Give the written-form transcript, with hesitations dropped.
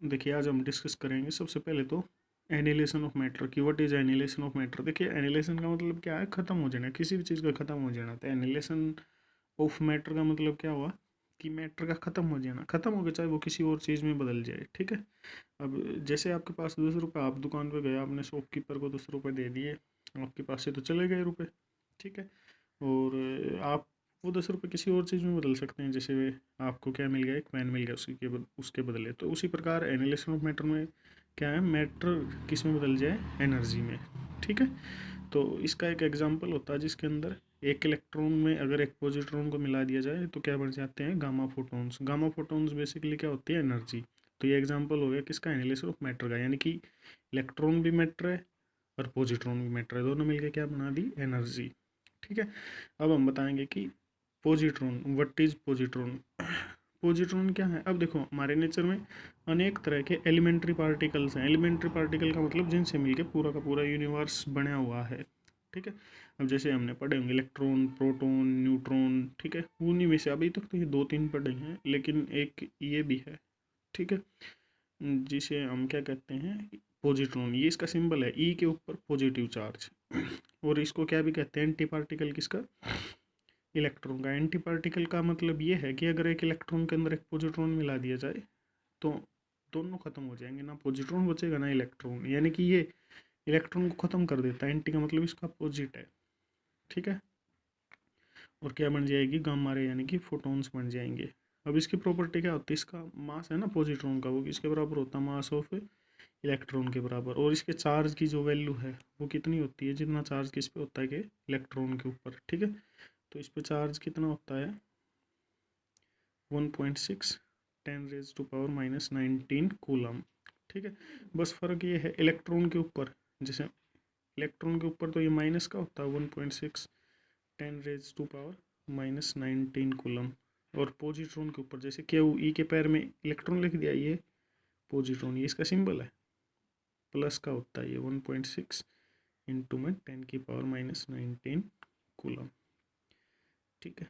देखिए आज हम डिस्कस करेंगे सबसे पहले तो एनिलेशन ऑफ मैटर की। What is annihilation of matter? देखिए एनिलेशन का मतलब क्या है? ख़त्म हो जाना, किसी भी चीज़ का ख़त्म हो जाना। तो एनिलेशन ऑफ मैटर का मतलब क्या हुआ कि मैटर का ख़त्म हो जाना, ख़त्म हो गया, चाहे वो किसी और चीज़ में बदल जाए। ठीक है। अब जैसे आपके पास 10 रुपये, आप दुकान पे गए, आपने शॉपकीपर को 10 रुपये दे दिए, आपके पास से तो चले गए रुपये। ठीक है। और आप वो 10 रुपये किसी और चीज़ में बदल सकते हैं। जैसे आपको क्या मिल गया, एक पेन मिल गया, उसके बदले। तो उसी प्रकार एनिलेशन ऑफ मैटर में क्या है, मैटर किस में बदल जाए, एनर्जी में। ठीक है। तो इसका एक एग्जांपल होता है जिसके अंदर एक इलेक्ट्रॉन में अगर एक पॉजिट्रॉन को मिला दिया जाए तो क्या बन जाते हैं, gamma photons. Gamma photons basically क्या होती है, एनर्जी। तो ये एग्जांपल हो गया किसका, एनिलेशन ऑफ मैटर का। यानी कि इलेक्ट्रॉन भी मैटर है और पॉजिट्रॉन भी मैटर है, दोनों मिलकर क्या बना दी, एनर्जी। ठीक है। अब हम बताएंगे कि positron, what is positron. Positron क्या है? अब देखो हमारे नेचर में अनेक तरह के एलिमेंट्री पार्टिकल्स हैं। एलिमेंट्री पार्टिकल का मतलब जिनसे मिलके पूरा का पूरा यूनिवर्स बना हुआ है। ठीक है। अब जैसे हमने पढ़े होंगे इलेक्ट्रॉन, प्रोटॉन, न्यूट्रॉन। ठीक है। उन्हीं में से अभी तक तो ये दो तीन पढ़े हैं, लेकिन एक ये भी है। ठीक है। जिसे हम क्या कहते हैं, पॉजिट्रॉन। ये इसका सिंबल है, ई के ऊपर पॉजिटिव चार्ज। और इसको क्या भी कहते हैं, एंटी पार्टिकल किसका, इलेक्ट्रॉन का। एंटी पार्टिकल का मतलब ये है कि अगर एक इलेक्ट्रॉन के अंदर एक पॉजिट्रॉन मिला दिया जाए तो दोनों खत्म हो जाएंगे, ना पॉजिट्रॉन बचेगा ना इलेक्ट्रॉन। यानी कि ये इलेक्ट्रॉन को खत्म कर देता है। एंटी का मतलब इसका अपोजिट है। ठीक है। और क्या बन जाएगी, गामा रे, यानी कि फोटॉन्स बन जाएंगे। अब इसकी प्रॉपर्टी क्या होती है, इसका मास है ना पॉजिट्रॉन का, वो किसके बराबर होता है, मास ऑफ इलेक्ट्रॉन के बराबर। और इसके चार्ज की जो वैल्यू है वो कितनी होती है, जितना चार्ज किस पे होता है, कि इलेक्ट्रॉन के ऊपर। ठीक है। तो इस पे चार्ज कितना होता है, 1.6 10⁻⁻19 कूलम। ठीक है। बस फ़र्क ये है इलेक्ट्रॉन के ऊपर, जैसे इलेक्ट्रॉन के ऊपर तो ये माइनस का होता है 1.6 10⁻⁻19 कूलम। और पॉजिट्रॉन के ऊपर जैसे क्यू, ई के पैर में इलेक्ट्रॉन लिख दिया, ये पॉजिट्रॉन, ये इसका सिंबल है, प्लस का होता है ये 1.6 इंटू में 10⁻⁻19 कूलम। ठीक है।